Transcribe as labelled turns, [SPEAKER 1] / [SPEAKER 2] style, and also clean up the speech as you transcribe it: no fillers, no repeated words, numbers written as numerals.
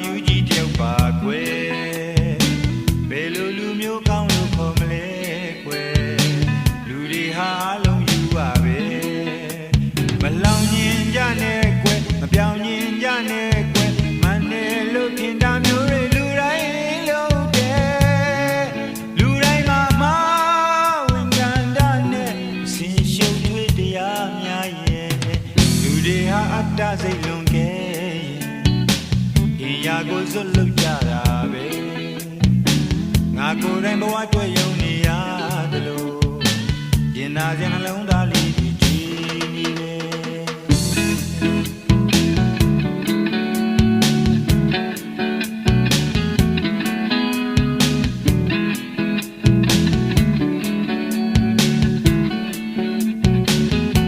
[SPEAKER 1] ယူကြီးတယောက်ပါကွယ်ဘယ်လိုလူမျိုးကောင်းလို့ခေါ်မလဲကွယ်လူတွေဟာအလုံးယူပါပဲမလောင်ညင်ကြနဲ့ကွယ်မပြောင်းညင်ကြနဲ့ကွယ်မနဲ့လို့ခင်တာမျိုးတွေလူတိုင်းလို့တဲ့လူတိုင်းမှာမဝင်ကန်တာနဲ့ဆင်ရှုပ်ထွေးတရားများရဲ့လူတွေဟာအတ္တစိတ်လွန်ခဲ့ရာကိုစွတ်လုပ်ကြတာပဲငါကိုယ်တိုင်ဘဝတွေ့ယုံနေရတယ်လို့ရင်သာစင်နှလုံးသားလေး